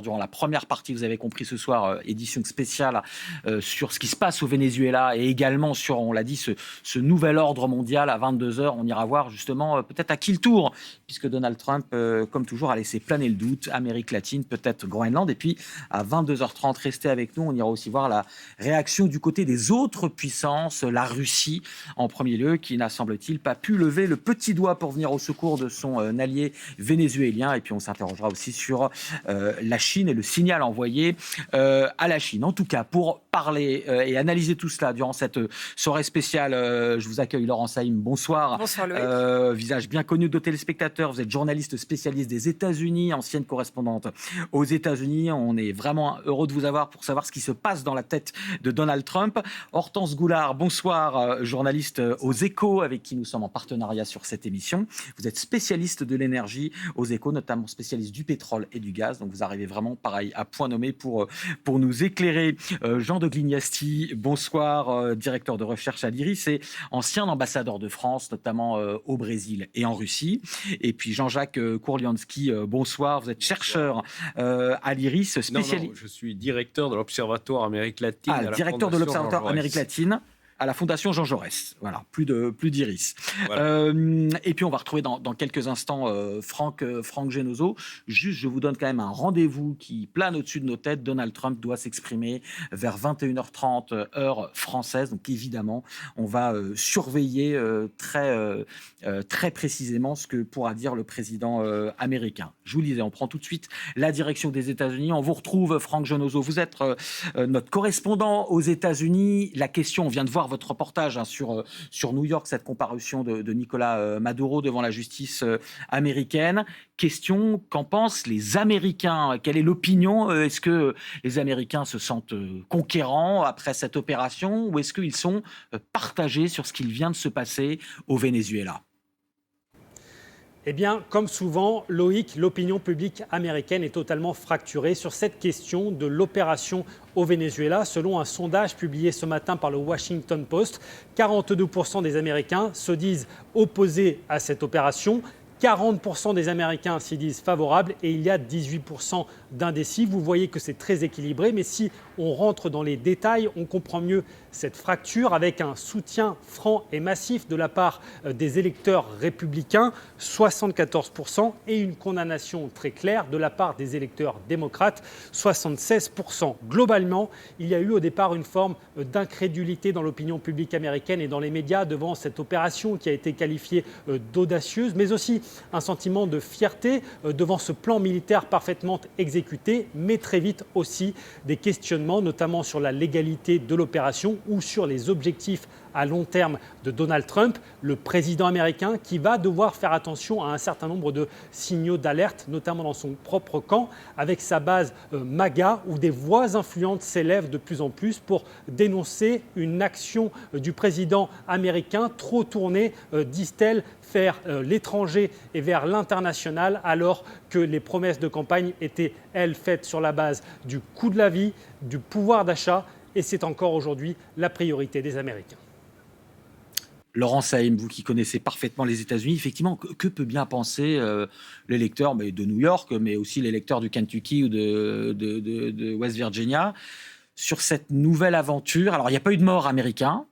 ambassadeur durant la première partie, vous avez compris ce soir, édition spéciale sur ce qui se passe au Venezuela et également sur, on l'a dit, ce nouvel ordre mondial à 22h. On ira voir justement peut-être à qui le tour, puisque Donald Trump, comme toujours, a laissé planer le doute. Amérique latine, peut-être Groenland. Et puis à 22h30, restez avec nous. On ira aussi voir la réaction du côté des autres puissances, la Russie en premier lieu, qui n'a, semble-t-il, pas pu lever le petit doigt pour venir au secours de son allié vénézuélien. Et puis on s'interrogera aussi sur la Chine et le signal envoyé à la Chine. En tout cas, pour parler et analyser tout cela durant cette soirée spéciale, je vous accueille Laurent Saïm. Bonsoir. Bonsoir Loïc. Visage bien connu de téléspectateurs. Vous êtes journaliste spécialiste des États-Unis, ancienne correspondante aux États-Unis. On est vraiment heureux de vous avoir pour savoir ce qui se passe dans la tête de Donald Trump. Hortense Goulard, bonsoir, journaliste aux Échos, avec qui nous sommes en partenariat sur cette émission. Vous êtes spécialiste de l'énergie aux Échos, notamment spécialiste du pétrole et du gaz. Donc vous arrivez vraiment, pareil, à point nommé pour nous éclairer. Jean de Glignasti, bonsoir, directeur de recherche à l'IRIS et ancien ambassadeur de France, notamment au Brésil et en Russie. Et puis Jean-Jacques Kourlianski, bonsoir. Vous êtes chercheur à l'IRIS, spécialiste. Non, je suis directeur de l'Observatoire Amérique latine. Directeur de l'Observatoire Amérique latine à la Fondation Jean Jaurès. Voilà, plus d'IRIS. Voilà. Et puis on va retrouver dans quelques instants Franck Genozo. Juste, je vous donne quand même un rendez-vous qui plane au-dessus de nos têtes. Donald Trump doit s'exprimer vers 21h30 heure française. Donc évidemment, on va surveiller très précisément ce que pourra dire le président américain. Je vous le disais, on prend tout de suite la direction des États-Unis. On vous retrouve, Franck Genozo. Vous êtes notre correspondant aux États-Unis. La question, on vient de voir votre reportage sur New York, cette comparution de Nicolas Maduro devant la justice américaine. Question, qu'en pensent les Américains? Quelle est l'opinion? Est-ce que les Américains se sentent conquérants après cette opération ou est-ce qu'ils sont partagés sur ce qu'il vient de se passer au Venezuela? Eh bien, comme souvent, Loïc, l'opinion publique américaine est totalement fracturée sur cette question de l'opération au Venezuela. Selon un sondage publié ce matin par le Washington Post, 42% des Américains se disent opposés à cette opération. 40% des Américains s'y disent favorables et il y a 18% d'indécis. Vous voyez que c'est très équilibré, mais si on rentre dans les détails, on comprend mieux cette fracture avec un soutien franc et massif de la part des électeurs républicains, 74%, et une condamnation très claire de la part des électeurs démocrates, 76%. Globalement, il y a eu au départ une forme d'incrédulité dans l'opinion publique américaine et dans les médias devant cette opération qui a été qualifiée d'audacieuse, mais aussi un sentiment de fierté devant ce plan militaire parfaitement exécuté, mais très vite aussi des questionnements, notamment sur la légalité de l'opération ou sur les objectifs à long terme de Donald Trump, le président américain qui va devoir faire attention à un certain nombre de signaux d'alerte, notamment dans son propre camp, avec sa base MAGA, où des voix influentes s'élèvent de plus en plus pour dénoncer une action du président américain trop tournée, disent-elles, vers l'étranger et vers l'international, alors que les promesses de campagne étaient, elles, faites sur la base du coût de la vie, du pouvoir d'achat, et c'est encore aujourd'hui la priorité des Américains. Laurent Saïm, vous qui connaissez parfaitement les États-Unis, effectivement, que peut bien penser l'électeur de New York, mais aussi l'électeur du Kentucky ou de West Virginia sur cette nouvelle aventure? Alors, il n'y a pas eu de mort américain.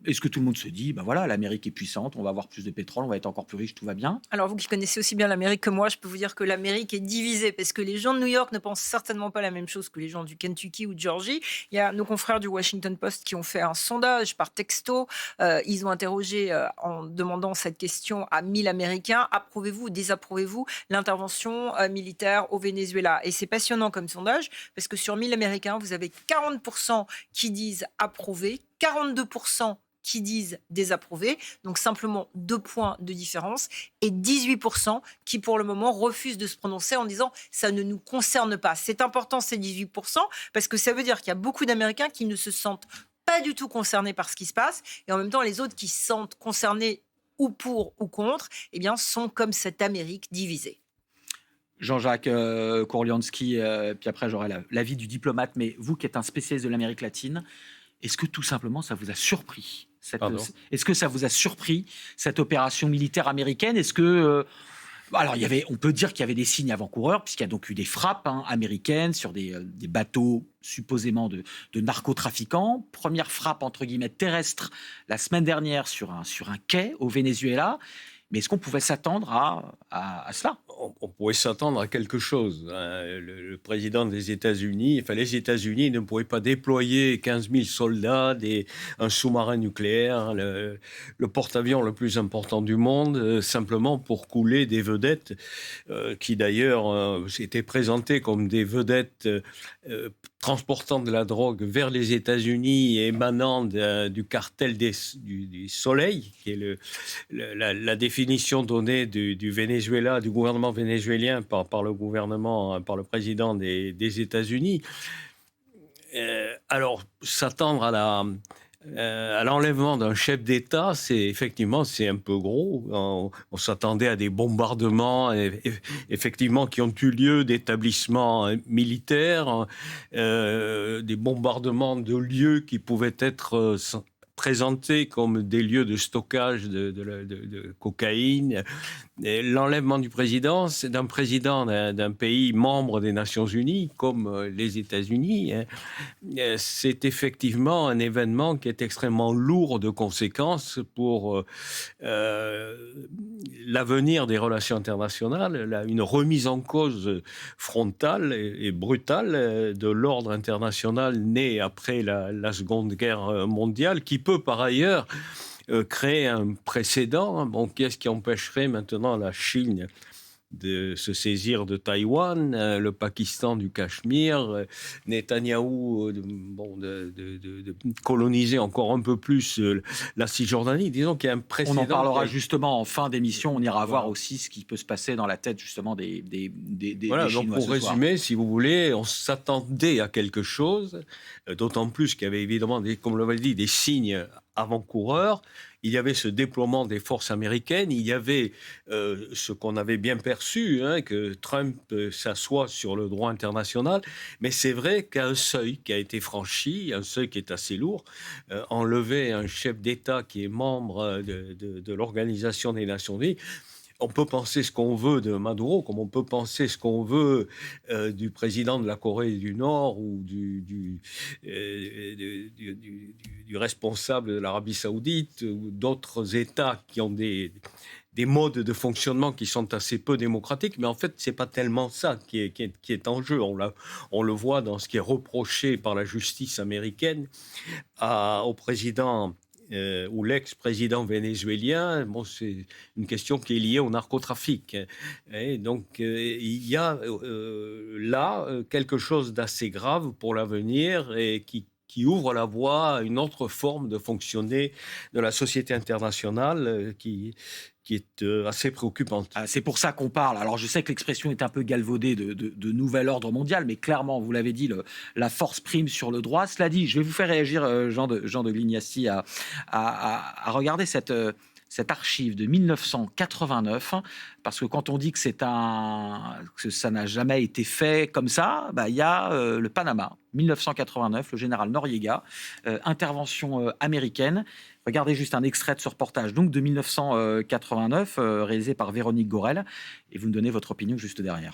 Est-ce que tout le monde se dit, ben voilà, l'Amérique est puissante, on va avoir plus de pétrole, on va être encore plus riche, tout va bien? Alors vous qui connaissez aussi bien l'Amérique que moi, je peux vous dire que l'Amérique est divisée parce que les gens de New York ne pensent certainement pas la même chose que les gens du Kentucky ou de Georgie. Il y a nos confrères du Washington Post qui ont fait un sondage par texto. Ils ont interrogé en demandant cette question à 1000 Américains. Approuvez-vous ou désapprouvez-vous l'intervention militaire au Venezuela? Et c'est passionnant comme sondage parce que sur 1000 Américains, vous avez 40% qui disent approuver, 42% qui disent désapprouver, donc simplement 2 points de différence, et 18% qui pour le moment refusent de se prononcer en disant ça ne nous concerne pas. C'est important ces 18% parce que ça veut dire qu'il y a beaucoup d'Américains qui ne se sentent pas du tout concernés par ce qui se passe, et en même temps les autres qui se sentent concernés ou pour ou contre, eh bien sont comme cette Amérique divisée. Jean-Jacques Kourlianski, puis après j'aurai l'avis du diplomate, mais vous qui êtes un spécialiste de l'Amérique latine, est-ce que tout simplement ça vous a surpris Est-ce que ça vous a surpris cette opération militaire américaine? Est-ce que Alors, on peut dire qu'il y avait des signes avant-coureurs, puisqu'il y a donc eu des frappes américaines sur des bateaux supposément de narcotrafiquants. Première frappe, entre guillemets, terrestre la semaine dernière sur un quai au Venezuela. Mais est-ce qu'on pouvait s'attendre à cela ? On pouvait s'attendre à quelque chose. Le président des États-Unis, les États-Unis ne pouvaient pas déployer 15 000 soldats, un sous-marin nucléaire, le porte-avions le plus important du monde, simplement pour couler des vedettes qui d'ailleurs étaient présentées comme des vedettes transportant de la drogue vers les États-Unis et émanant du cartel du Soleil, qui est la définition donnée du Venezuela, du gouvernement vénézuélien par le président des États-Unis. Alors, s'attendre à l'enlèvement d'un chef d'État, c'est un peu gros. On s'attendait à des bombardements, effectivement, qui ont eu lieu d'établissements militaires, des bombardements de lieux qui pouvaient être présentés comme des lieux de stockage de cocaïne. Et l'enlèvement du président, c'est d'un président d'un pays membre des Nations Unies, comme les États-Unis, c'est effectivement un événement qui est extrêmement lourd de conséquences pour l'avenir des relations internationales, une remise en cause frontale et brutale de l'ordre international né après la Seconde Guerre mondiale, qui peut par ailleurs créer un précédent. Bon, qu'est-ce qui empêcherait maintenant la Chine de se saisir de Taïwan, le Pakistan du Cachemire, Netanyahou de coloniser encore un peu plus la Cisjordanie. Disons qu'il y a un précédent. On en parlera justement en fin d'émission. On ira voir aussi ce qui peut se passer dans la tête justement des voilà, Chinois. Donc pour résumer, si vous voulez, on s'attendait à quelque chose, d'autant plus qu'il y avait évidemment, comme l'avait dit, des signes avant-coureurs. Il y avait ce déploiement des forces américaines, il y avait ce qu'on avait bien perçu, que Trump s'assoit sur le droit international, mais c'est vrai qu'il y a un seuil qui a été franchi, un seuil qui est assez lourd. Enlever un chef d'État qui est membre de l'Organisation des Nations Unies, on peut penser ce qu'on veut de Maduro, comme on peut penser ce qu'on veut du président de la Corée du Nord ou du responsable de l'Arabie Saoudite ou d'autres États qui ont des modes de fonctionnement qui sont assez peu démocratiques. Mais en fait, ce n'est pas tellement ça qui est en jeu. On le voit dans ce qui est reproché par la justice américaine au président ou l'ex-président vénézuélien. Bon, c'est une question qui est liée au narcotrafic. Et donc, il y a là quelque chose d'assez grave pour l'avenir et qui ouvre la voie à une autre forme de fonctionner de la société internationale qui est assez préoccupante. C'est pour ça qu'on parle. Alors, je sais que l'expression est un peu galvaudée de nouvel ordre mondial, mais clairement, vous l'avez dit, la force prime sur le droit. Cela dit, je vais vous faire réagir, Jean de Lignassi, à regarder cette archive de 1989, parce que quand on dit que ça n'a jamais été fait comme ça, il y a le Panama, 1989, le général Noriega, intervention américaine. Regardez juste un extrait de ce reportage donc de 1989, réalisé par Véronique Gorel, et vous me donnez votre opinion juste derrière.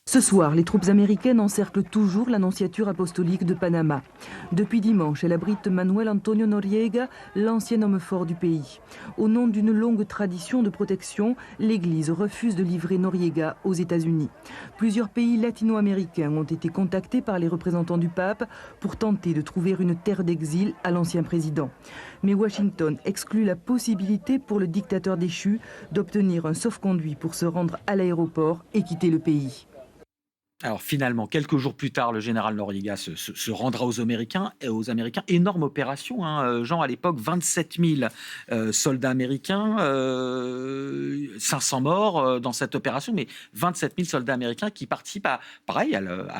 Ce soir, les troupes américaines encerclent toujours l'annonciature apostolique de Panama. Depuis dimanche, elle abrite Manuel Antonio Noriega, l'ancien homme fort du pays. Au nom d'une longue tradition de protection, l'Église refuse de livrer Noriega aux États-Unis. Plusieurs pays latino-américains ont été contactés par les représentants du pape pour tenter de trouver une terre d'exil à l'ancien président. Mais Washington exclut la possibilité pour le dictateur déchu d'obtenir un sauf-conduit pour se rendre à l'aéroport et quitter le pays. Alors finalement, quelques jours plus tard, le général Noriega se rendra aux Américains. Énorme opération, Jean, à l'époque, 27 000 soldats américains, 500 morts dans cette opération, mais 27 000 soldats américains qui participent à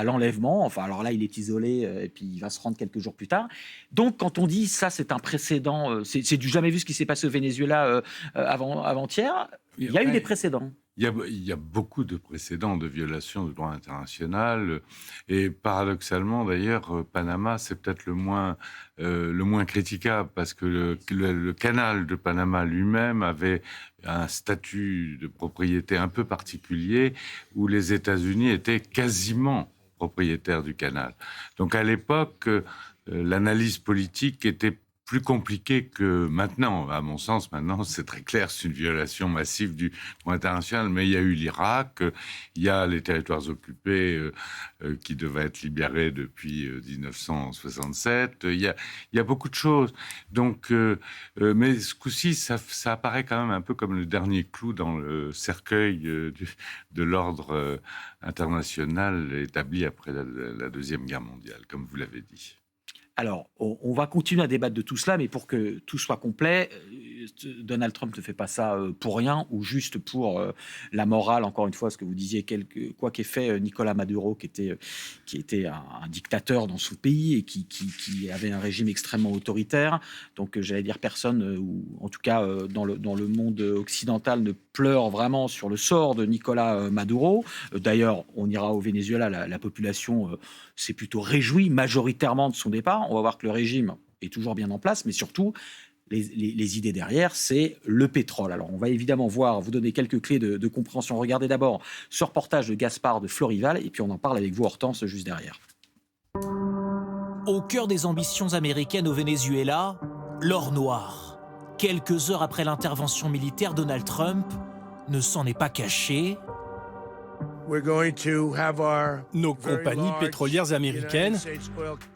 l'enlèvement. Enfin, alors là, il est isolé et puis il va se rendre quelques jours plus tard. Donc, quand on dit ça, c'est un précédent, c'est du jamais vu ce qui s'est passé au Venezuela avant-hier. Il y a eu des précédents. Il y a beaucoup de précédents de violations du droit international. Et paradoxalement, d'ailleurs, Panama, c'est peut-être le moins critiquable parce que le canal de Panama lui-même avait un statut de propriété un peu particulier où les États-Unis étaient quasiment propriétaires du canal. Donc à l'époque, l'analyse politique était plus compliquée que maintenant. À mon sens, maintenant, c'est très clair, c'est une violation massive du droit international. Mais il y a eu l'Irak, il y a les territoires occupés qui devaient être libérés depuis 1967. Il y a beaucoup de choses. Donc, mais ce coup-ci, ça apparaît quand même un peu comme le dernier clou dans le cercueil de l'ordre international établi après la Deuxième Guerre mondiale, comme vous l'avez dit. Alors, on va continuer à débattre de tout cela, mais pour que tout soit complet, Donald Trump ne fait pas ça pour rien ou juste pour la morale. Encore une fois, ce que vous disiez, quoi qu'ait fait Nicolás Maduro, qui était un dictateur dans son pays et qui avait un régime extrêmement autoritaire. Donc, j'allais dire, personne, ou en tout cas dans le monde occidental, ne pleure vraiment sur le sort de Nicolás Maduro. D'ailleurs, on ira au Venezuela, la population s'est plutôt réjouie majoritairement de son départ. On va voir que le régime est toujours bien en place, mais surtout, les idées derrière, c'est le pétrole. Alors, on va évidemment vous donner quelques clés de compréhension. Regardez d'abord ce reportage de Gaspard de Florival, et puis on en parle avec vous, Hortense, juste derrière. Au cœur des ambitions américaines au Venezuela, l'or noir. Quelques heures après l'intervention militaire, Donald Trump ne s'en est pas caché. Nos compagnies pétrolières américaines,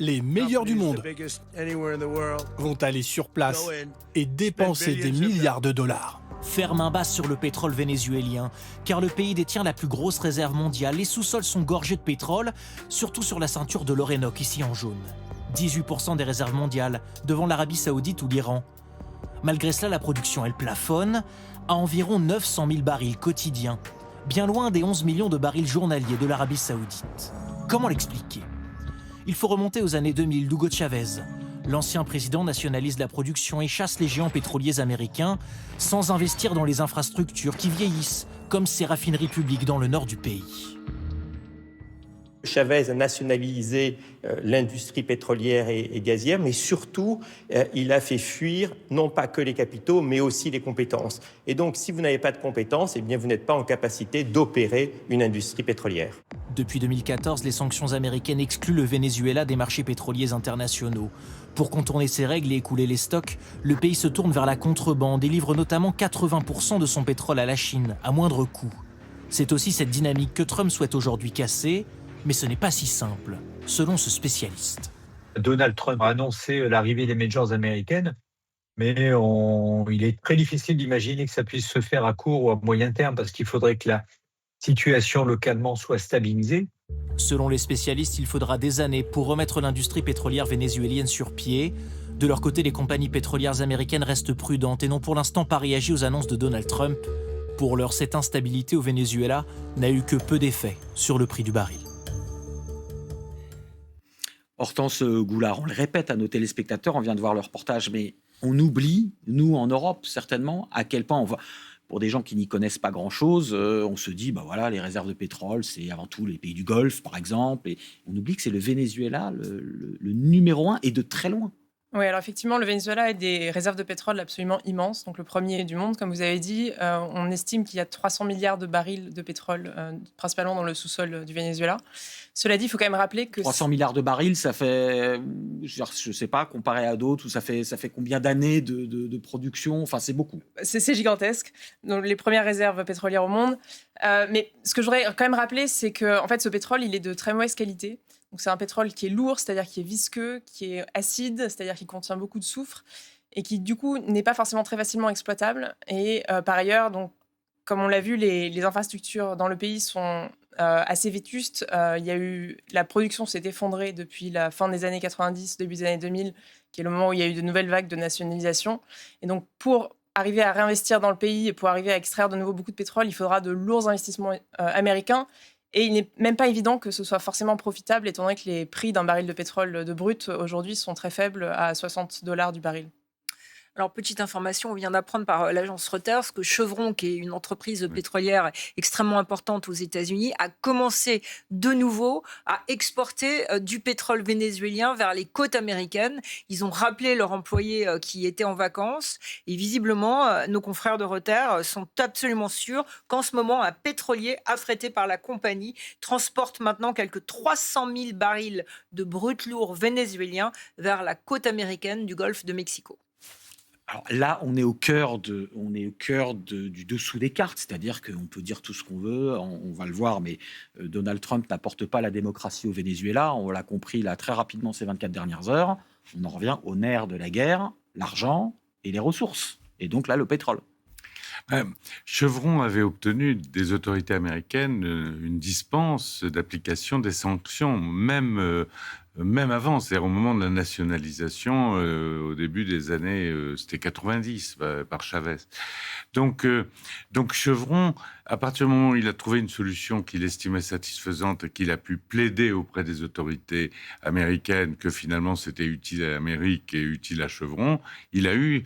les meilleures du monde, vont aller sur place et dépenser des milliards de dollars. Faire main basse sur le pétrole vénézuélien, car le pays détient la plus grosse réserve mondiale. Les sous-sols sont gorgés de pétrole, surtout sur la ceinture de l'Orénoque, ici en jaune. 18% des réserves mondiales, devant l'Arabie Saoudite ou l'Iran. Malgré cela, la production, elle plafonne à environ 900 000 barils quotidiens, bien loin des 11 millions de barils journaliers de l'Arabie Saoudite. Comment l'expliquer ? Il faut remonter aux années 2000 d'Hugo Chavez. L'ancien président nationalise la production et chasse les géants pétroliers américains sans investir dans les infrastructures qui vieillissent, comme ces raffineries publiques dans le nord du pays. Chavez a nationalisé l'industrie pétrolière et gazière, mais surtout, il a fait fuir non pas que les capitaux, mais aussi les compétences. Et donc, si vous n'avez pas de compétences, eh bien, vous n'êtes pas en capacité d'opérer une industrie pétrolière. Depuis 2014, les sanctions américaines excluent le Venezuela des marchés pétroliers internationaux. Pour contourner ces règles et écouler les stocks, le pays se tourne vers la contrebande et livre notamment 80% de son pétrole à la Chine, à moindre coût. C'est aussi cette dynamique que Trump souhaite aujourd'hui casser. Mais ce n'est pas si simple, selon ce spécialiste. Donald Trump a annoncé l'arrivée des majors américaines, mais il est très difficile d'imaginer que ça puisse se faire à court ou à moyen terme, parce qu'il faudrait que la situation localement soit stabilisée. Selon les spécialistes, il faudra des années pour remettre l'industrie pétrolière vénézuélienne sur pied. De leur côté, les compagnies pétrolières américaines restent prudentes et n'ont pour l'instant pas réagi aux annonces de Donald Trump. Pour l'heure, cette instabilité au Venezuela n'a eu que peu d'effet sur le prix du baril. Hortense Goulard, on le répète à nos téléspectateurs, on vient de voir le reportage, mais on oublie, nous en Europe certainement, à quel point on va... Pour des gens qui n'y connaissent pas grand-chose, on se dit, voilà, les réserves de pétrole, c'est avant tout les pays du Golfe, par exemple, et on oublie que c'est le Venezuela, le numéro 1, et de très loin. Oui, alors effectivement, le Venezuela a des réserves de pétrole absolument immenses, donc le premier du monde, comme vous avez dit. On estime qu'il y a 300 milliards de barils de pétrole, principalement dans le sous-sol du Venezuela. Cela dit, il faut quand même rappeler que... 300 milliards de barils, ça fait, je ne sais pas, comparé à d'autres, ça fait combien d'années de production ? Enfin, c'est beaucoup. C'est gigantesque. Donc, les premières réserves pétrolières au monde. Mais ce que je voudrais quand même rappeler, c'est que en fait, ce pétrole, il est de très mauvaise qualité. Donc, c'est un pétrole qui est lourd, c'est-à-dire qui est visqueux, qui est acide, c'est-à-dire qui contient beaucoup de soufre et qui, du coup, n'est pas forcément très facilement exploitable. Et par ailleurs, donc, comme on l'a vu, les infrastructures dans le pays sont assez vétustes. La production s'est effondrée depuis la fin des années 90, début des années 2000, qui est le moment où il y a eu de nouvelles vagues de nationalisation. Et donc, pour arriver à réinvestir dans le pays et pour arriver à extraire de nouveau beaucoup de pétrole, il faudra de lourds investissements américains. Et il n'est même pas évident que ce soit forcément profitable, étant donné que les prix d'un baril de pétrole de brut aujourd'hui sont très faibles, à $60 du baril. Alors, petite information, on vient d'apprendre par l'agence Reuters que Chevron, qui est une entreprise pétrolière extrêmement importante aux États-Unis, a commencé de nouveau à exporter du pétrole vénézuélien vers les côtes américaines. Ils ont rappelé leurs employés qui étaient en vacances. Et visiblement, nos confrères de Reuters sont absolument sûrs qu'en ce moment, un pétrolier affrété par la compagnie transporte maintenant quelques 300 000 barils de brut lourd vénézuélien vers la côte américaine du golfe de Mexico. Alors là, on est au cœur du dessous des cartes, c'est-à-dire qu'on peut dire tout ce qu'on veut, on va le voir, mais Donald Trump n'apporte pas la démocratie au Venezuela, on l'a compris là très rapidement ces 24 dernières heures. On en revient au nerf de la guerre, l'argent et les ressources, et donc là le pétrole. Chevron avait obtenu des autorités américaines une dispense d'application des sanctions, même avant, c'est-à-dire au moment de la nationalisation, au début des années, c'était 90, par Chavez. Donc Chevron, à partir du moment où il a trouvé une solution qu'il estimait satisfaisante et qu'il a pu plaider auprès des autorités américaines que finalement c'était utile à l'Amérique et utile à Chevron, il a eu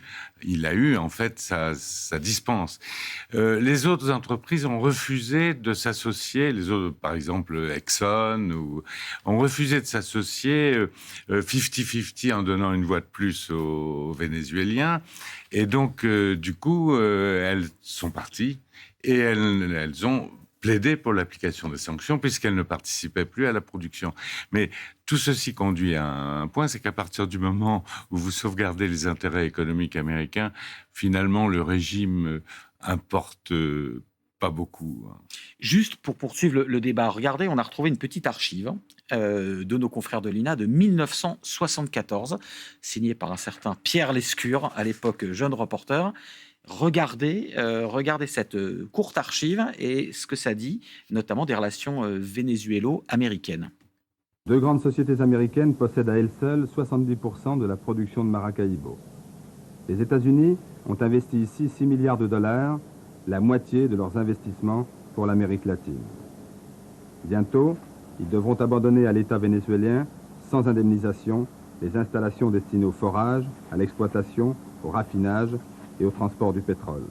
en fait sa dispense. Les autres entreprises ont refusé de s'associer, les autres, par exemple Exxon, ont refusé de s'associer 50-50 en donnant une voix de plus aux Vénézuéliens. Et donc, du coup, elles sont parties et elles ont plaidé pour l'application des sanctions puisqu'elles ne participaient plus à la production. Mais tout ceci conduit à un point, c'est qu'à partir du moment où vous sauvegardez les intérêts économiques américains, finalement, le régime importe pas beaucoup. Juste pour poursuivre le débat, regardez, on a retrouvé une petite archive de nos confrères de l'INA de 1974, signée par un certain Pierre Lescure, à l'époque jeune reporter. Regardez cette courte archive et ce que ça dit, notamment des relations vénézuélo-américaines. Deux grandes sociétés américaines possèdent à elles seules 70% de la production de Maracaibo. Les États-Unis ont investi ici 6 milliards de dollars, la moitié de leurs investissements pour l'Amérique latine. Bientôt, ils devront abandonner à l'État vénézuélien, sans indemnisation, les installations destinées au forage, à l'exploitation, au raffinage et au transport du pétrole.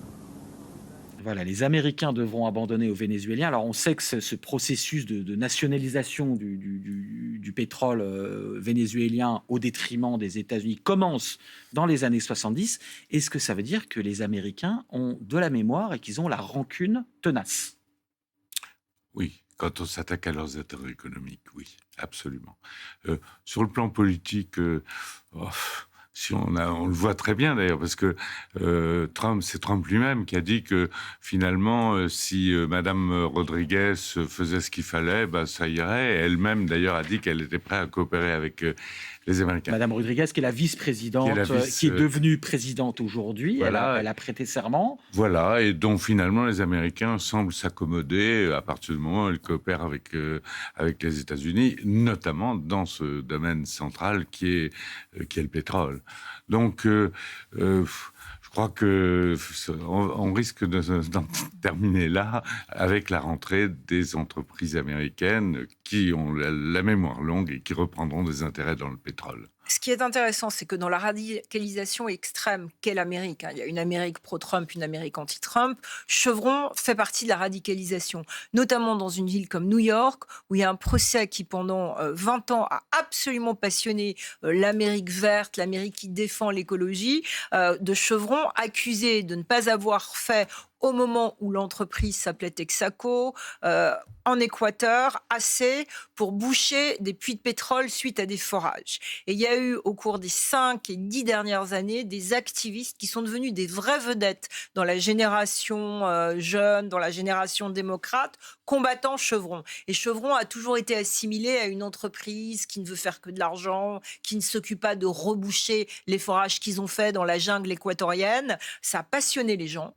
Voilà, les Américains devront abandonner aux Vénézuéliens. Alors on sait que ce processus de nationalisation du pétrole vénézuélien au détriment des États-Unis commence dans les années 70. Est-ce que ça veut dire que les Américains ont de la mémoire et qu'ils ont la rancune tenace ? Oui, quand on s'attaque à leurs intérêts économiques, oui, absolument. Sur le plan politique, si on le voit très bien d'ailleurs, parce que c'est Trump lui-même qui a dit que finalement, si Madame Rodriguez faisait ce qu'il fallait, ça irait. Elle-même d'ailleurs a dit qu'elle était prête à coopérer avec les Américains. Madame Rodriguez, qui est la vice-présidente, qui est devenue présidente aujourd'hui, voilà. Elle a prêté serment. Voilà, et dont finalement les Américains semblent s'accommoder à partir du moment où elle coopère avec les États-Unis, notamment dans ce domaine central qui est le pétrole. Donc, je crois qu'on risque d'en terminer là avec la rentrée des entreprises américaines qui ont la mémoire longue et qui reprendront des intérêts dans le pétrole. Ce qui est intéressant, c'est que dans la radicalisation extrême qu'est l'Amérique, il y a une Amérique pro-Trump, une Amérique anti-Trump, Chevron fait partie de la radicalisation, notamment dans une ville comme New York, où il y a un procès qui, pendant 20 ans, a absolument passionné l'Amérique verte, l'Amérique qui défend l'écologie, de Chevron, accusé de ne pas avoir fait au moment où l'entreprise s'appelait Texaco, en Équateur, assez pour boucher des puits de pétrole suite à des forages. Et il y a eu, au cours des 5 et 10 dernières années, des activistes qui sont devenus des vraies vedettes dans la génération jeune, dans la génération démocrate, combattant Chevron. Et Chevron a toujours été assimilé à une entreprise qui ne veut faire que de l'argent, qui ne s'occupe pas de reboucher les forages qu'ils ont faits dans la jungle équatorienne. Ça a passionné les gens.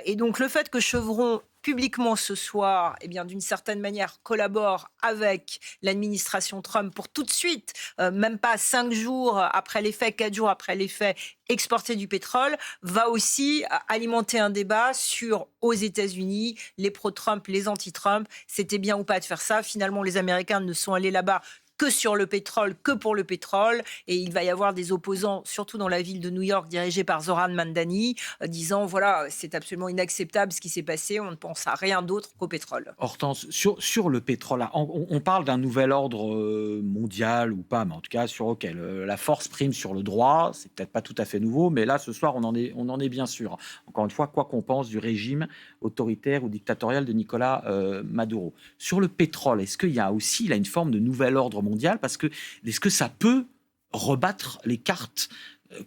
Et donc le fait que Chevron publiquement ce soir, d'une certaine manière, collabore avec l'administration Trump pour tout de suite, même pas 5 jours après les faits, 4 jours après les faits, exporter du pétrole, va aussi alimenter un débat sur, aux États-Unis, les pro-Trump, les anti-Trump, c'était bien ou pas de faire ça. Finalement, les Américains ne sont allés là-bas que sur le pétrole, que pour le pétrole. Et il va y avoir des opposants, surtout dans la ville de New York, dirigés par Zoran Mandani, disant voilà, c'est absolument inacceptable ce qui s'est passé, on ne pense à rien d'autre qu'au pétrole. Hortense, sur le pétrole, on parle d'un nouvel ordre mondial ou pas, mais en tout cas sur lequel la force prime sur le droit. C'est peut-être pas tout à fait nouveau, mais là ce soir on en est bien sûr. Encore une fois, quoi qu'on pense du régime autoritaire ou dictatorial de Nicolas Maduro. Sur le pétrole, est-ce qu'il y a aussi là une forme de nouvel ordre mondial, parce que est-ce que ça peut rebattre les cartes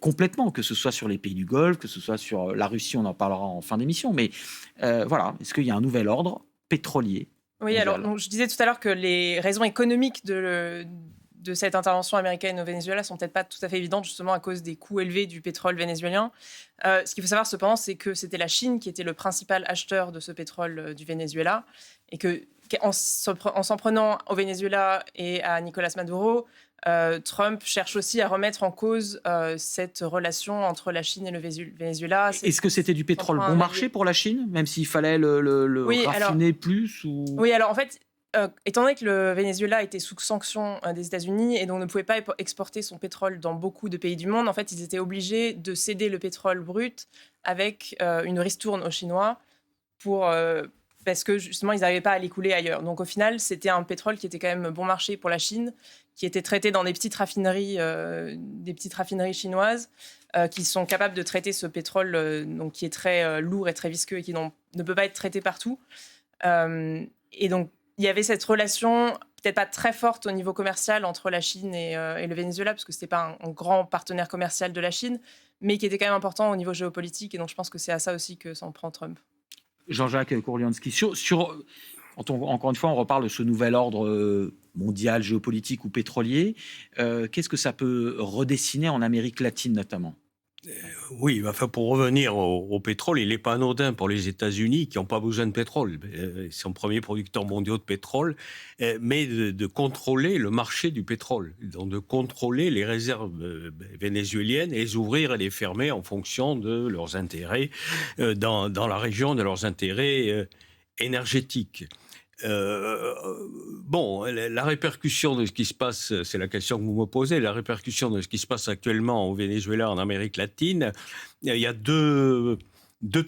complètement, que ce soit sur les pays du Golfe, que ce soit sur la Russie, on en parlera en fin d'émission, mais voilà, est-ce qu'il y a un nouvel ordre pétrolier Oui, mondial? alors donc, je disais tout à l'heure que les raisons économiques de cette intervention américaine au Venezuela sont peut-être pas tout à fait évidentes, justement à cause des coûts élevés du pétrole vénézuélien. Ce qu'il faut savoir cependant, c'est que c'était la Chine qui était le principal acheteur de ce pétrole du Venezuela, et qu'en s'en prenant au Venezuela et à Nicolas Maduro, Trump cherche aussi à remettre en cause cette relation entre la Chine et le Venezuela. Est-ce que c'était du pétrole bon marché pour la Chine, même s'il fallait le raffiner plus ou... Oui, alors en fait, étant donné que le Venezuela était sous sanction des États-Unis et donc ne pouvait pas exporter son pétrole dans beaucoup de pays du monde, en fait, ils étaient obligés de céder le pétrole brut avec une ristourne aux Chinois parce que justement, ils n'arrivaient pas à l'écouler ailleurs. Donc au final, c'était un pétrole qui était quand même bon marché pour la Chine, qui était traité dans des petites raffineries chinoises, qui sont capables de traiter ce pétrole donc, qui est très lourd et très visqueux et qui ne peut pas être traité partout. Et donc, il y avait cette relation peut-être pas très forte au niveau commercial entre la Chine et le Venezuela, parce que ce n'était pas un grand partenaire commercial de la Chine, mais qui était quand même important au niveau géopolitique. Et donc, je pense que c'est à ça aussi que s'en prend Trump. Jean-Jacques Kourlianski, encore une fois, on reparle de ce nouvel ordre mondial, géopolitique ou pétrolier. Qu'est-ce que ça peut redessiner en Amérique latine notamment ? Oui, enfin, pour revenir au pétrole, il n'est pas anodin pour les États-Unis qui n'ont pas besoin de pétrole. Ils sont premiers producteurs mondiaux de pétrole, mais de contrôler le marché du pétrole, donc de contrôler les réserves vénézuéliennes et les ouvrir et les fermer en fonction de leurs intérêts dans la région, de leurs intérêts énergétiques. Bon, la répercussion de ce qui se passe, c'est la question que vous me posez, la répercussion de ce qui se passe actuellement au Venezuela, en Amérique latine, il y a deux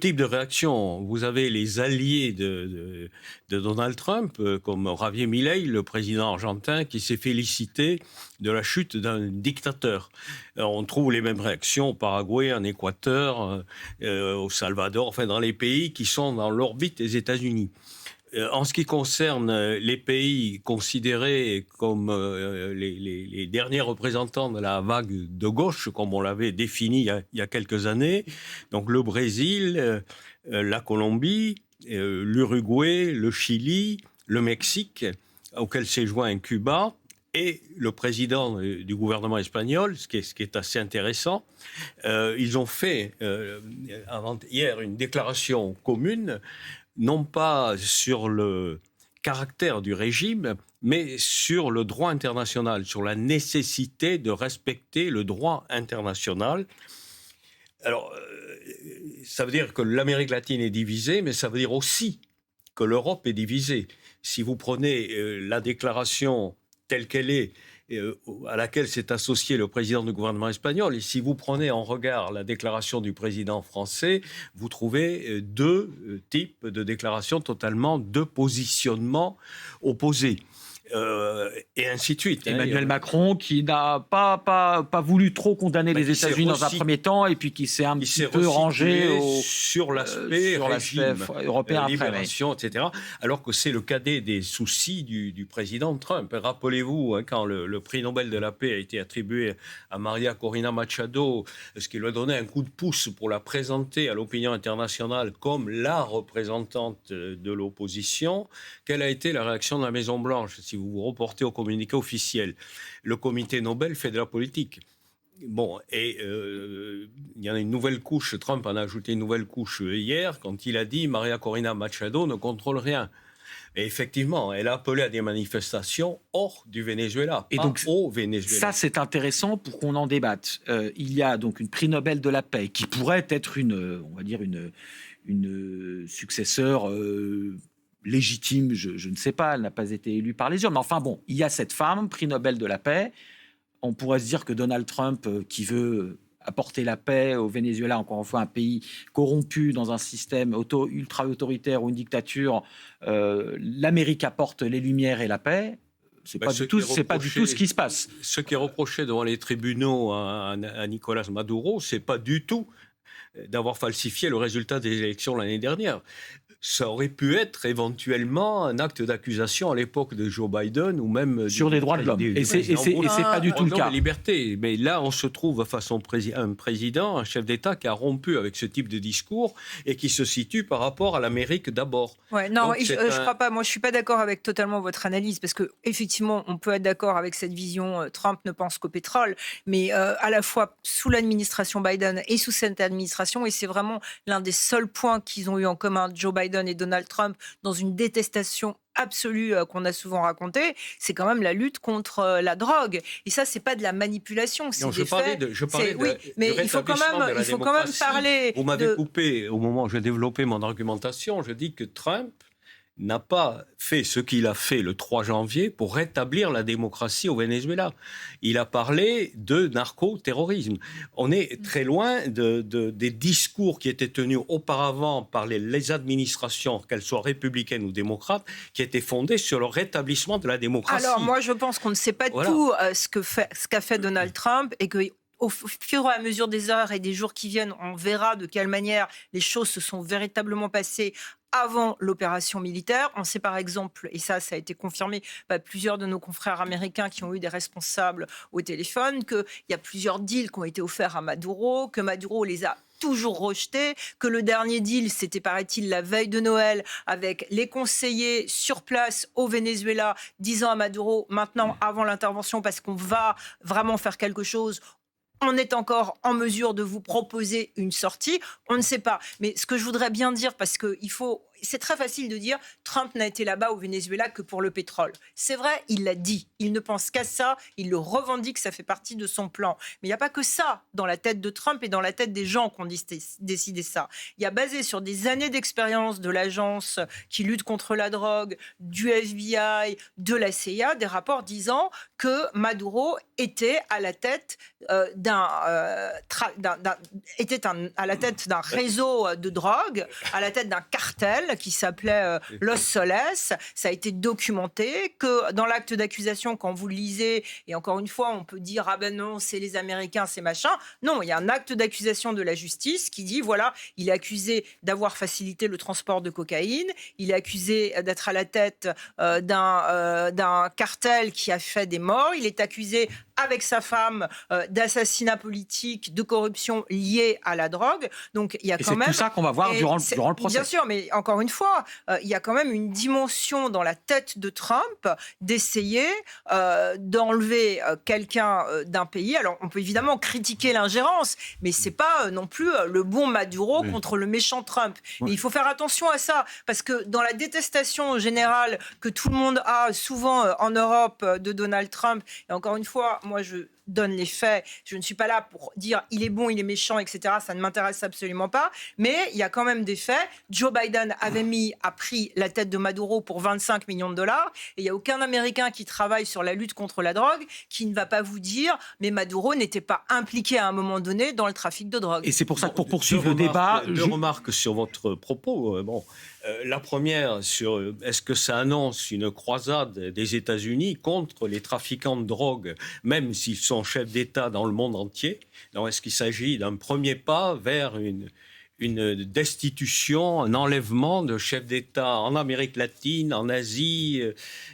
types de réactions. Vous avez les alliés de Donald Trump, comme Javier Milei, le président argentin, qui s'est félicité de la chute d'un dictateur. On trouve les mêmes réactions au Paraguay, en Équateur, au Salvador, enfin dans les pays qui sont dans l'orbite des États-Unis. En ce qui concerne les pays considérés comme les derniers représentants de la vague de gauche, comme on l'avait défini il y a quelques années, donc le Brésil, la Colombie, l'Uruguay, le Chili, le Mexique, auquel s'est joint Cuba, et le président du gouvernement espagnol, ce qui est assez intéressant, ils ont fait hier une déclaration commune, non pas sur le caractère du régime, mais sur le droit international, sur la nécessité de respecter le droit international. Alors, ça veut dire que l'Amérique latine est divisée, mais ça veut dire aussi que l'Europe est divisée. Si vous prenez la déclaration telle qu'elle est, à laquelle s'est associé le président du gouvernement espagnol. Et si vous prenez en regard la déclaration du président français, vous trouvez deux types de déclarations totalement, deux positionnements opposés. Et ainsi de suite. Emmanuel Macron qui n'a pas voulu trop condamner les États-Unis dans un premier temps et puis qui s'est un petit peu rangé sur l'aspect européen, libération, etc. Alors que c'est le cadet des soucis du président Trump. Rappelez-vous, quand le prix Nobel de la paix a été attribué à Maria Corina Machado, ce qui lui a donné un coup de pouce pour la présenter à l'opinion internationale comme la représentante de l'opposition, quelle a été la réaction de la Maison-Blanche ? Si vous vous reportez au communiqué officiel, le comité Nobel fait de la politique. Bon, et il y en a une nouvelle couche, Trump en a ajouté une nouvelle couche hier, quand il a dit « Maria Corina Machado ne contrôle rien ». Et effectivement, elle a appelé à des manifestations hors du Venezuela, et donc, au Venezuela. Ça, c'est intéressant pour qu'on en débatte. Il y a donc une prix Nobel de la paix qui pourrait être une successeur légitime, je ne sais pas, elle n'a pas été élue par les urnes. Mais enfin bon, il y a cette femme, prix Nobel de la paix. On pourrait se dire que Donald Trump, qui veut apporter la paix au Venezuela, encore une fois un pays corrompu dans un système ultra-autoritaire ou une dictature, l'Amérique apporte les lumières et la paix. C'est pas du tout ce qui se passe. Ce qui est reproché devant les tribunaux à Nicolás Maduro, c'est pas du tout d'avoir falsifié le résultat des élections l'année dernière. Ça aurait pu être éventuellement un acte d'accusation à l'époque de Joe Biden ou même sur les droits de l'homme. Et c'est pas du tout le cas. La liberté. Mais là, on se trouve face à un président, un chef d'État qui a rompu avec ce type de discours et qui se situe par rapport à l'Amérique d'abord. Ouais, non, donc, je crois pas. Moi, je suis pas d'accord avec totalement votre analyse parce que effectivement, on peut être d'accord avec cette vision. Trump ne pense qu'au pétrole, mais à la fois sous l'administration Biden et sous cette administration, et c'est vraiment l'un des seuls points qu'ils ont eu en commun, Joe Biden et Donald Trump, dans une détestation absolue qu'on a souvent racontée, c'est quand même la lutte contre la drogue. Et ça, c'est pas de la manipulation, c'est des faits. Je parlais oui, mais il faut quand même parler. Vous m'avez coupé au moment où je développais mon argumentation. Je dis que Trump n'a pas fait ce qu'il a fait le 3 janvier pour rétablir la démocratie au Venezuela. Il a parlé de narco-terrorisme. On est très loin des discours qui étaient tenus auparavant par les administrations, qu'elles soient républicaines ou démocrates, qui étaient fondées sur le rétablissement de la démocratie. Alors moi, je pense qu'on ne sait pas tout ce qu'a fait Donald Trump et que au fur et à mesure des heures et des jours qui viennent, on verra de quelle manière les choses se sont véritablement passées avant l'opération militaire. On sait par exemple, et ça a été confirmé par plusieurs de nos confrères américains qui ont eu des responsables au téléphone, qu'il y a plusieurs deals qui ont été offerts à Maduro, que Maduro les a toujours rejetés, que le dernier deal, c'était, paraît-il, la veille de Noël, avec les conseillers sur place au Venezuela, disant à Maduro, maintenant, avant l'intervention, parce qu'on va vraiment faire quelque chose, on est encore en mesure de vous proposer une sortie. On ne sait pas. Mais ce que je voudrais bien dire, parce que c'est très facile de dire Trump n'a été là-bas au Venezuela que pour le pétrole. C'est vrai, il l'a dit. Il ne pense qu'à ça. Il le revendique, ça fait partie de son plan. Mais il n'y a pas que ça dans la tête de Trump et dans la tête des gens qui ont décidé ça. Il y a basé sur des années d'expérience de l'agence qui lutte contre la drogue, du FBI, de la CIA, des rapports disant que Maduro était à la tête d'un réseau de drogue, à la tête d'un cartel qui s'appelait Los Soles. Ça a été documenté que dans l'acte d'accusation, quand vous le lisez, et encore une fois, on peut dire « Ah ben non, c'est les Américains, c'est machin ». Non, il y a un acte d'accusation de la justice qui dit, voilà, il est accusé d'avoir facilité le transport de cocaïne, il est accusé d'être à la tête d'un cartel qui a fait des morts, il est accusé avec sa femme d'assassinat politique, de corruption liée à la drogue. Donc il y a quand même. C'est tout ça qu'on va voir durant le procès. Bien sûr, mais encore une fois, il y a quand même une dimension dans la tête de Trump d'essayer d'enlever quelqu'un d'un pays. Alors on peut évidemment critiquer l'ingérence, mais c'est pas non plus le bon Maduro contre le méchant Trump. Et il faut faire attention à ça, parce que dans la détestation générale que tout le monde a souvent en Europe de Donald Trump, et encore une fois, moi je donne les faits, je ne suis pas là pour dire il est bon, il est méchant, etc. Ça ne m'intéresse absolument pas, mais il y a quand même des faits. Joe Biden a pris la tête de Maduro pour 25 millions de dollars, et il n'y a aucun Américain qui travaille sur la lutte contre la drogue qui ne va pas vous dire mais Maduro n'était pas impliqué à un moment donné dans le trafic de drogue. Et c'est pour ça que pour poursuivre le débat... Deux remarques sur votre propos. La première, sur est-ce que ça annonce une croisade des États-Unis contre les trafiquants de drogue, même s'ils sont chefs d'État dans le monde entier? Donc, est-ce qu'il s'agit d'un premier pas vers une destitution, un enlèvement de chefs d'État en Amérique latine, en Asie,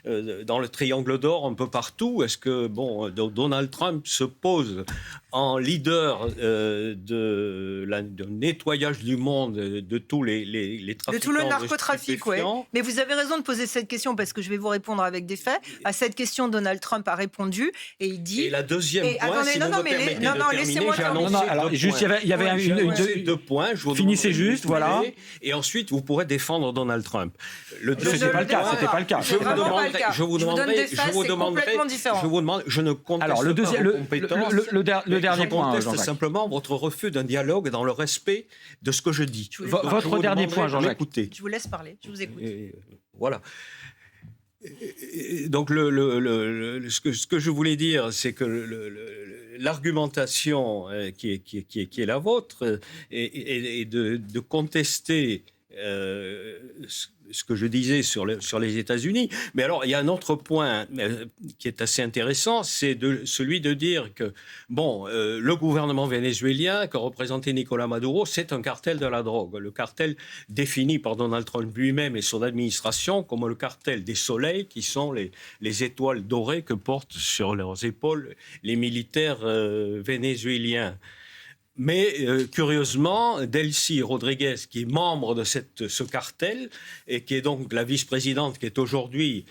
dans le Triangle d'Or, un peu partout? Est-ce que Donald Trump se pose en leader de nettoyage du monde de tous les trafiquants de tout le narcotrafic, oui. Mais vous avez raison de poser cette question, parce que je vais vous répondre avec des faits. À cette question, Donald Trump a répondu et il dit... Et la deuxième point, laissez-moi terminer. il y avait deux points. Je finissez juste, voilà. Et ensuite, vous pourrez défendre Donald Trump. C'était pas le cas. Je ne conteste alors, pas vos compétences. Le dernier point, Jean-Jacques. Je conteste simplement votre refus d'un dialogue dans le respect de ce que je dis. Votre dernier point, Jean-Jacques. Écoutez. Je vous laisse parler, je vous écoute. Voilà. Donc, ce que je voulais dire, c'est que l'argumentation qui est la vôtre est de contester ce que je disais sur les États-Unis. Mais alors, il y a un autre point qui est assez intéressant, c'est celui de dire que, le gouvernement vénézuélien que représentait Nicolás Maduro, c'est un cartel de la drogue. Le cartel défini par Donald Trump lui-même et son administration comme le cartel des soleils, qui sont les étoiles dorées que portent sur leurs épaules les militaires vénézuéliens. Mais curieusement, Delcy Rodriguez, qui est membre de ce cartel et qui est donc la vice-présidente, qui est aujourd'hui,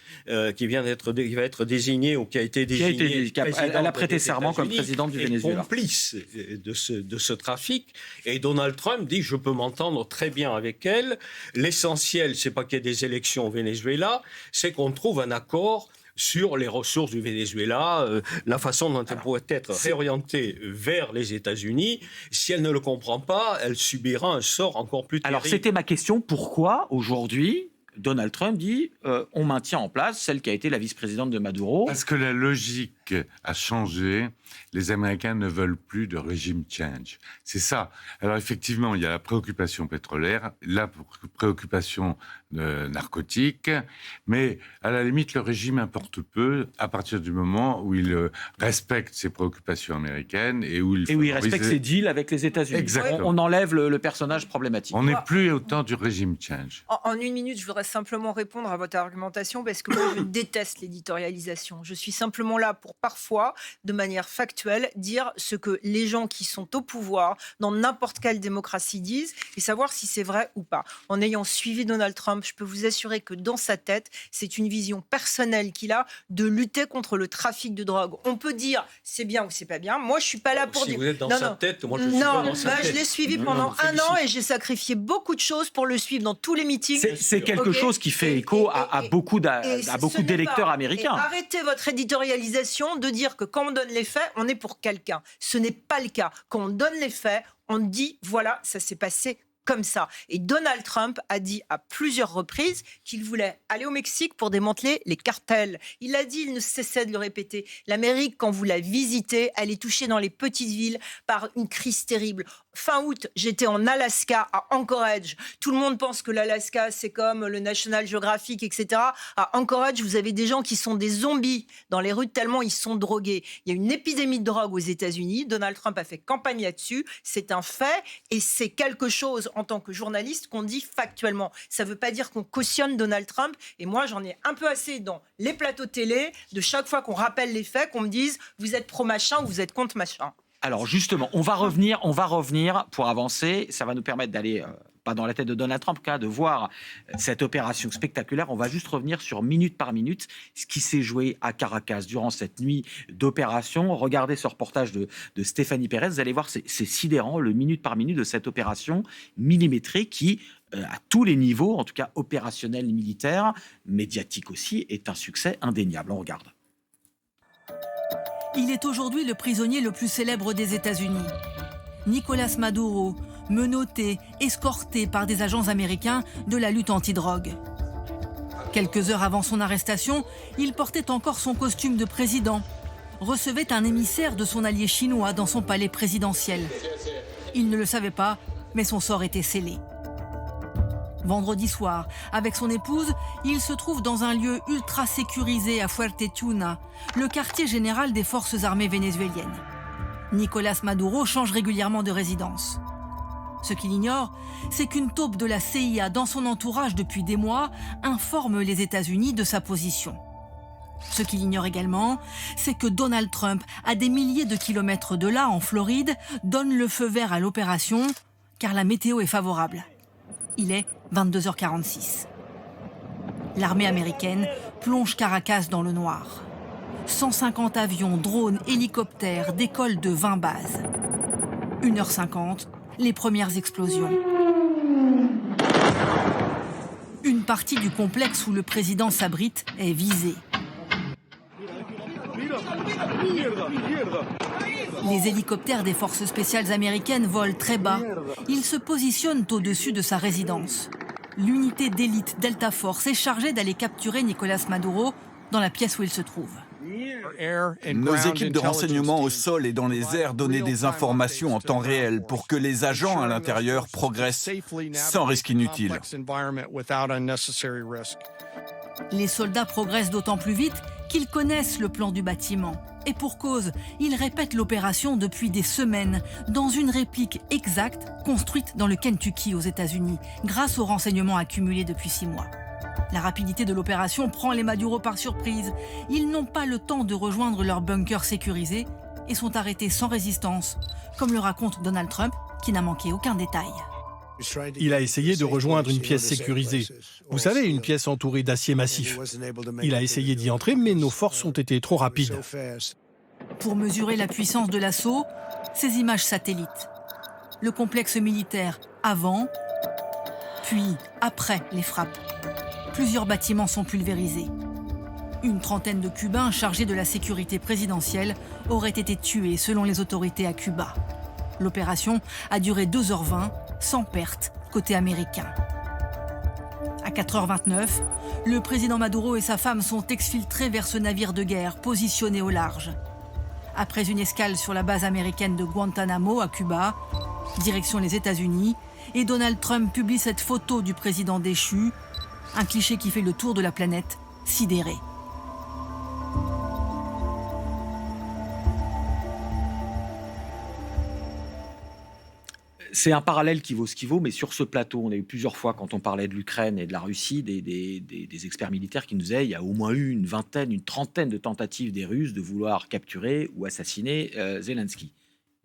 qui va être désignée ou qui a été désignée, elle a prêté serment comme présidente du Venezuela, complice de ce trafic. Et Donald Trump dit: je peux m'entendre très bien avec elle. L'essentiel, c'est pas qu'il y ait des élections au Venezuela, c'est qu'on trouve un accord sur les ressources du Venezuela, la façon dont elle pourrait être réorientée vers les États-Unis. Si elle ne le comprend pas, elle subira un sort encore plus terrible. Alors, c'était ma question. Pourquoi, aujourd'hui, Donald Trump dit on maintient en place celle qui a été la vice-présidente de Maduro? Parce que la logique a changé. Les Américains ne veulent plus de régime change. C'est ça. Alors effectivement, il y a la préoccupation pétrolière, la préoccupation narcotique, mais à la limite, le régime importe peu à partir du moment où il respecte ses préoccupations américaines et où il respecte ses deals avec les États-Unis. Exactement. On enlève le personnage problématique. On n'est plus au temps du régime change. En une minute, je voudrais simplement répondre à votre argumentation parce que moi, je déteste l'éditorialisation. Je suis simplement là pour parfois, de manière factuelle, dire ce que les gens qui sont au pouvoir dans n'importe quelle démocratie disent et savoir si c'est vrai ou pas. En ayant suivi Donald Trump, je peux vous assurer que dans sa tête, c'est une vision personnelle qu'il a de lutter contre le trafic de drogue. On peut dire c'est bien ou c'est pas bien. Moi, je suis pas là pour dire. Si vous êtes dans sa tête, moi je suis pas dans sa tête. Je l'ai suivi pendant un an et j'ai sacrifié beaucoup de choses pour le suivre dans tous les meetings. C'est quelque chose qui fait écho à beaucoup d'électeurs américains. Et arrêtez votre éditorialisation de dire que quand on donne les faits, on est pour quelqu'un. Ce n'est pas le cas. Quand on donne les faits, on dit voilà, ça s'est passé comme ça. Et Donald Trump a dit à plusieurs reprises qu'il voulait aller au Mexique pour démanteler les cartels. Il l'a dit, il ne cessait de le répéter. L'Amérique, quand vous la visitez, elle est touchée dans les petites villes par une crise terrible. Fin août, j'étais en Alaska, à Anchorage. Tout le monde pense que l'Alaska, c'est comme le National Geographic, etc. À Anchorage, vous avez des gens qui sont des zombies dans les rues tellement ils sont drogués. Il y a une épidémie de drogue aux États-Unis. Donald Trump a fait campagne là-dessus. C'est un fait et c'est quelque chose en tant que journaliste qu'on dit factuellement. Ça ne veut pas dire qu'on cautionne Donald Trump. Et moi, j'en ai un peu assez dans les plateaux télé de chaque fois qu'on rappelle les faits, qu'on me dise vous êtes pro-machin ou vous êtes contre machin. Alors justement, on va revenir pour avancer. Ça va nous permettre d'aller, pas dans la tête de Donald Trump, de voir cette opération spectaculaire. On va juste revenir sur minute par minute ce qui s'est joué à Caracas durant cette nuit d'opération. Regardez ce reportage de Stéphanie Pérez. Vous allez voir, c'est sidérant, le minute par minute de cette opération millimétrée qui, à tous les niveaux, en tout cas opérationnel, militaire, médiatique aussi, est un succès indéniable. On regarde. Il est aujourd'hui le prisonnier le plus célèbre des États-Unis. Nicolás Maduro, menotté, escorté par des agents américains de la lutte anti-drogue. Quelques heures avant son arrestation, il portait encore son costume de président, recevait un émissaire de son allié chinois dans son palais présidentiel. Il ne le savait pas, mais son sort était scellé. Vendredi soir, avec son épouse, il se trouve dans un lieu ultra sécurisé à Fuerte Tiuna, le quartier général des forces armées vénézuéliennes. Nicolás Maduro change régulièrement de résidence. Ce qu'il ignore, c'est qu'une taupe de la CIA dans son entourage depuis des mois informe les États-Unis de sa position. Ce qu'il ignore également, c'est que Donald Trump, à des milliers de kilomètres de là, en Floride, donne le feu vert à l'opération, car la météo est favorable. Il est 22h46. L'armée américaine plonge Caracas dans le noir. 150 avions, drones, hélicoptères décollent de 20 bases. 1h50, les premières explosions. partie du complexe où le président s'abrite est visée. Les hélicoptères des forces spéciales américaines volent très bas. Ils se positionnent au-dessus de sa résidence. L'unité d'élite Delta Force est chargée d'aller capturer Nicolás Maduro dans la pièce où il se trouve. Nos équipes de renseignement au sol et dans les airs donnaient des informations en temps réel pour que les agents à l'intérieur progressent sans risque inutile. Les soldats progressent d'autant plus vite qu'ils connaissent le plan du bâtiment. Et pour cause, ils répètent l'opération depuis des semaines, dans une réplique exacte construite dans le Kentucky aux États-Unis, grâce aux renseignements accumulés depuis 6 mois. La rapidité de l'opération prend les Maduro par surprise. Ils n'ont pas le temps de rejoindre leur bunker sécurisé et sont arrêtés sans résistance, comme le raconte Donald Trump, qui n'a manqué aucun détail. Il a essayé de rejoindre une pièce sécurisée. Vous savez, une pièce entourée d'acier massif. Il a essayé d'y entrer, mais nos forces ont été trop rapides. Pour mesurer la puissance de l'assaut, ces images satellites. Le complexe militaire avant, puis après les frappes. Plusieurs bâtiments sont pulvérisés. Une trentaine de Cubains chargés de la sécurité présidentielle auraient été tués selon les autorités à Cuba. L'opération a duré 2h20, sans perte côté américain. À 4h29, le président Maduro et sa femme sont exfiltrés vers ce navire de guerre positionné au large. Après une escale sur la base américaine de Guantanamo à Cuba, direction les États-Unis, et Donald Trump publie cette photo du président déchu, un cliché qui fait le tour de la planète, sidéré. C'est un parallèle qui vaut ce qui vaut, mais sur ce plateau, on a eu plusieurs fois, quand on parlait de l'Ukraine et de la Russie, des experts militaires qui nous disaient il y a au moins eu une vingtaine, une trentaine de tentatives des Russes de vouloir capturer ou assassiner Zelensky.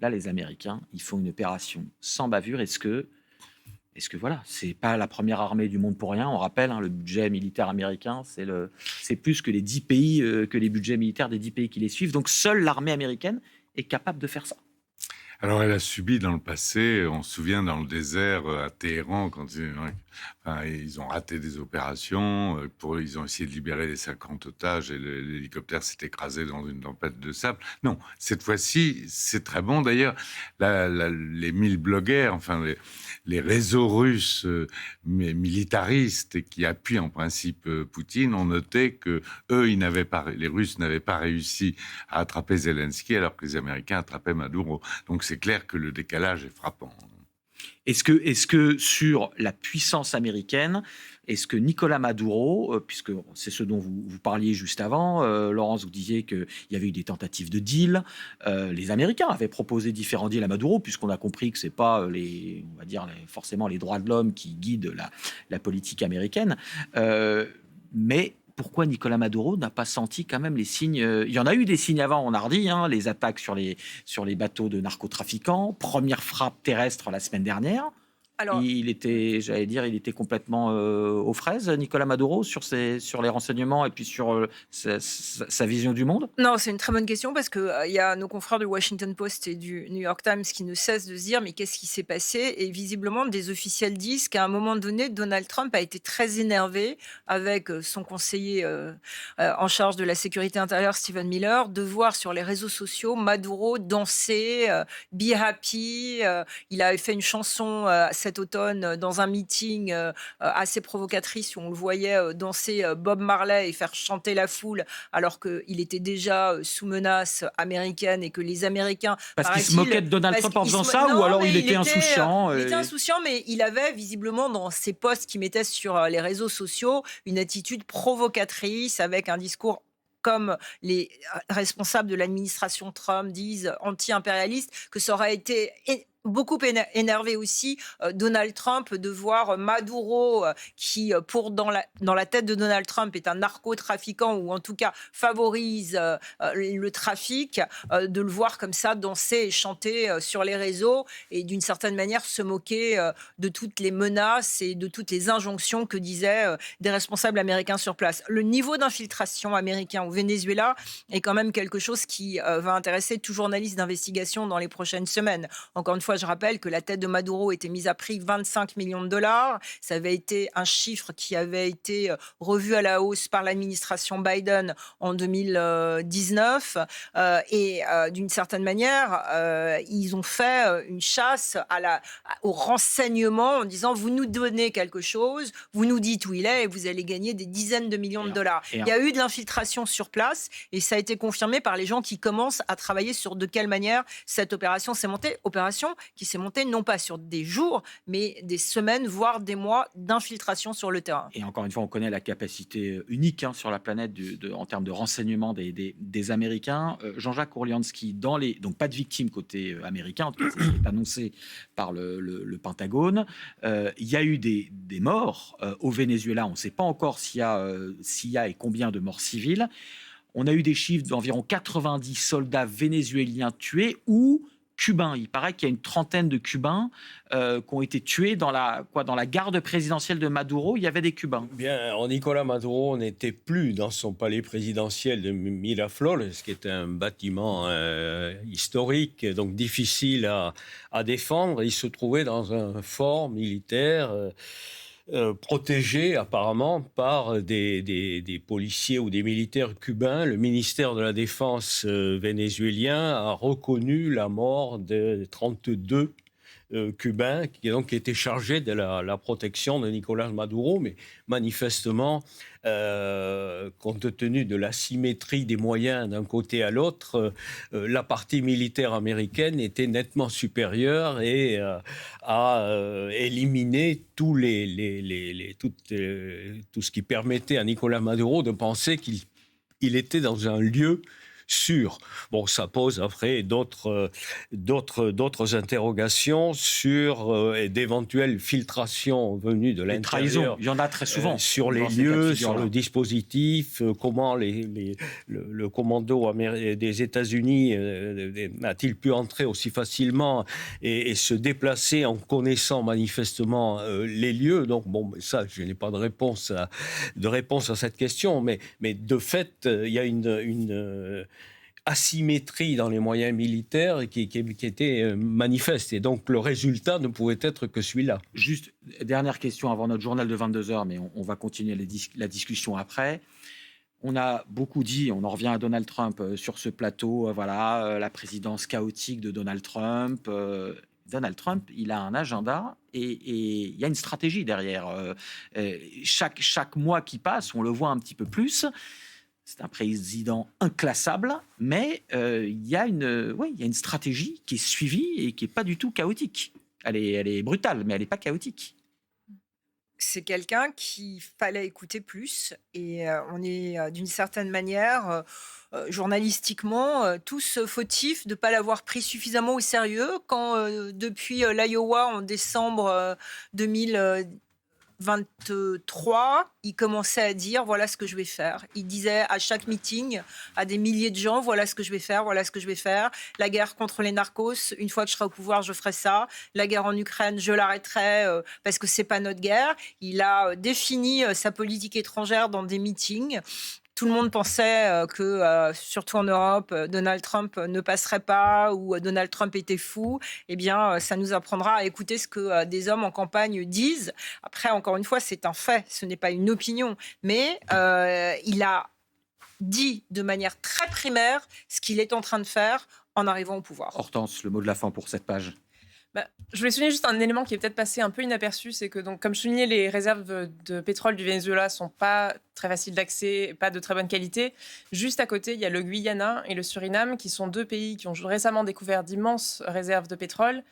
Là, les Américains, ils font une opération sans bavure. Est-ce que voilà, c'est pas la première armée du monde pour rien. On rappelle, le budget militaire américain, c'est plus que les 10 pays, que les budgets militaires des 10 pays qui les suivent. Donc, seule l'armée américaine est capable de faire ça. Alors, elle a subi dans le passé, on se souvient dans le désert à Téhéran, quand ils ont raté des opérations, ils ont essayé de libérer les 50 otages et l'hélicoptère s'est écrasé dans une tempête de sable. Non, cette fois-ci, c'est très bon. D'ailleurs, les 1000 blogueurs, les réseaux russes militaristes qui appuient en principe Poutine ont noté que les Russes n'avaient pas réussi à attraper Zelensky alors que les Américains attrapaient Maduro. Donc c'est clair que le décalage est frappant. Est-ce que sur la puissance américaine, est-ce que Nicolás Maduro, puisque c'est ce dont vous parliez juste avant, Laurence, vous disiez qu'il y avait eu des tentatives de deal, les Américains avaient proposé différents deals à Maduro, puisqu'on a compris que c'est pas forcément les droits de l'homme qui guident la politique américaine, mais pourquoi Nicolás Maduro n'a pas senti quand même les signes? Il y en a eu des signes avant, on a redit, les attaques sur les bateaux de narcotrafiquants, première frappe terrestre la semaine dernière. Alors, il était complètement aux fraises, Nicolás Maduro, sur les renseignements et puis sur sa vision du monde? Non, c'est une très bonne question parce qu'il y a nos confrères du Washington Post et du New York Times qui ne cessent de se dire mais qu'est-ce qui s'est passé? Et visiblement, des officiels disent qu'à un moment donné, Donald Trump a été très énervé avec son conseiller en charge de la sécurité intérieure, Stephen Miller, de voir sur les réseaux sociaux Maduro danser, be happy. Il avait fait une chanson cet automne dans un meeting assez provocatrice où on le voyait danser Bob Marley et faire chanter la foule alors qu'il était déjà sous menace américaine et que les Américains... Parce qu'il se moquait de Donald Trump en faisant ça ou alors il était insouciant? Il était insouciant, mais il avait visiblement dans ses posts qu'il mettait sur les réseaux sociaux une attitude provocatrice avec un discours comme les responsables de l'administration Trump disent anti-impérialiste, que ça aurait été beaucoup énervé aussi Donald Trump de voir Maduro qui, dans la tête de Donald Trump, est un narcotrafiquant ou en tout cas favorise le trafic, de le voir comme ça danser et chanter sur les réseaux et d'une certaine manière se moquer de toutes les menaces et de toutes les injonctions que disaient des responsables américains sur place. Le niveau d'infiltration américain au Venezuela est quand même quelque chose qui va intéresser tout journaliste d'investigation dans les prochaines semaines. Encore une fois, fois, je rappelle que la tête de Maduro était mise à prix 25 millions de dollars. Ça avait été un chiffre qui avait été revu à la hausse par l'administration Biden en 2019. D'une certaine manière, ils ont fait une chasse au renseignement en disant vous nous donnez quelque chose, vous nous dites où il est et vous allez gagner des dizaines de millions de dollars. Il y a eu de l'infiltration sur place et ça a été confirmé par les gens qui commencent à travailler sur de quelle manière cette opération s'est montée. Opération qui s'est montée non pas sur des jours, mais des semaines, voire des mois d'infiltration sur le terrain. Et encore une fois, on connaît la capacité unique sur la planète en termes de renseignement des Américains. Jean-Jacques Orlianski, donc pas de victimes côté américain, en tout cas, c'est annoncé par le Pentagone. Il y a eu des morts au Venezuela. On ne sait pas encore s'il y a et combien de morts civiles. On a eu des chiffres d'environ 90 soldats vénézuéliens tués ou cubains. Il paraît qu'il y a une trentaine de Cubains qui ont été tués dans la garde présidentielle de Maduro. Il y avait des Cubains. Bien, Nicolas Maduro n'était plus dans son palais présidentiel de Miraflores, qui est un bâtiment historique, donc difficile à défendre. Il se trouvait dans un fort militaire protégé apparemment par des policiers ou des militaires cubains. Le ministère de la Défense vénézuélien a reconnu la mort de 32 Cubains qui étaient chargés de la protection de Nicolas Maduro, mais manifestement, compte tenu de l'asymétrie des moyens d'un côté à l'autre, la partie militaire américaine était nettement supérieure et a éliminé tout ce qui permettait à Nicolas Maduro de penser qu'il était dans un lieu sûr. Bon, ça pose après d'autres interrogations sur d'éventuelles filtrations venues de l'intérieur. Trahisons, il y en a très souvent. Sur les lieux, sur le dispositif, comment le commando des États-Unis a-t-il pu entrer aussi facilement et se déplacer en connaissant manifestement les lieux. Donc, bon, ça, je n'ai pas de réponse à cette question, mais de fait, il y a une asymétrie dans les moyens militaires qui était manifeste. Et donc, le résultat ne pouvait être que celui-là. Juste, dernière question avant notre journal de 22h, mais on va continuer la discussion après. On a beaucoup dit, on en revient à Donald Trump sur ce plateau, la présidence chaotique de Donald Trump. Donald Trump, il a un agenda et il y a une stratégie derrière. Chaque mois qui passe, on le voit un petit peu plus. C'est un président inclassable, mais il y a une stratégie qui est suivie et qui n'est pas du tout chaotique. Elle est brutale, mais elle n'est pas chaotique. C'est quelqu'un qu'il fallait écouter plus et on est d'une certaine manière journalistiquement tous fautifs de ne pas l'avoir pris suffisamment au sérieux quand depuis l'Iowa en décembre 2023, il commençait à dire voilà ce que je vais faire. Il disait à chaque meeting à des milliers de gens voilà ce que je vais faire, voilà ce que je vais faire. La guerre contre les narcos, une fois que je serai au pouvoir, je ferai ça. La guerre en Ukraine, je l'arrêterai parce que c'est pas notre guerre. Il a défini sa politique étrangère dans des meetings. Tout le monde pensait que, surtout en Europe, Donald Trump ne passerait pas ou Donald Trump était fou. Eh bien, ça nous apprendra à écouter ce que des hommes en campagne disent. Après, encore une fois, c'est un fait, ce n'est pas une opinion. Mais il a dit de manière très primaire ce qu'il est en train de faire en arrivant au pouvoir. Hortense, le mot de la fin pour cette page. Je voulais souligner juste un élément qui est peut-être passé un peu inaperçu, c'est que, donc, comme je soulignais, les réserves de pétrole du Venezuela ne sont pas très faciles d'accès, pas de très bonne qualité. Juste à côté, il y a le Guyana et le Suriname, qui sont deux pays qui ont récemment découvert d'immenses réserves de pétrole.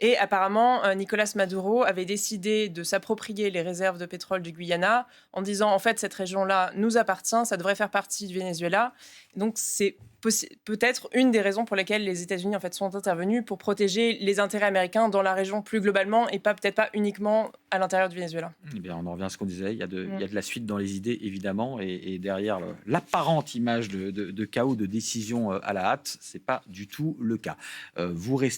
Et apparemment, Nicolas Maduro avait décidé de s'approprier les réserves de pétrole du Guyana en disant, en fait, cette région-là nous appartient, ça devrait faire partie du Venezuela. Donc, c'est peut-être une des raisons pour lesquelles les États-Unis en fait, sont intervenus pour protéger les intérêts américains dans la région plus globalement et peut-être pas uniquement à l'intérieur du Venezuela. Eh bien, on en revient à ce qu'on disait, il y a de la suite dans les idées, évidemment, et derrière l'apparente image de chaos, de décision à la hâte, ce n'est pas du tout le cas. Vous restez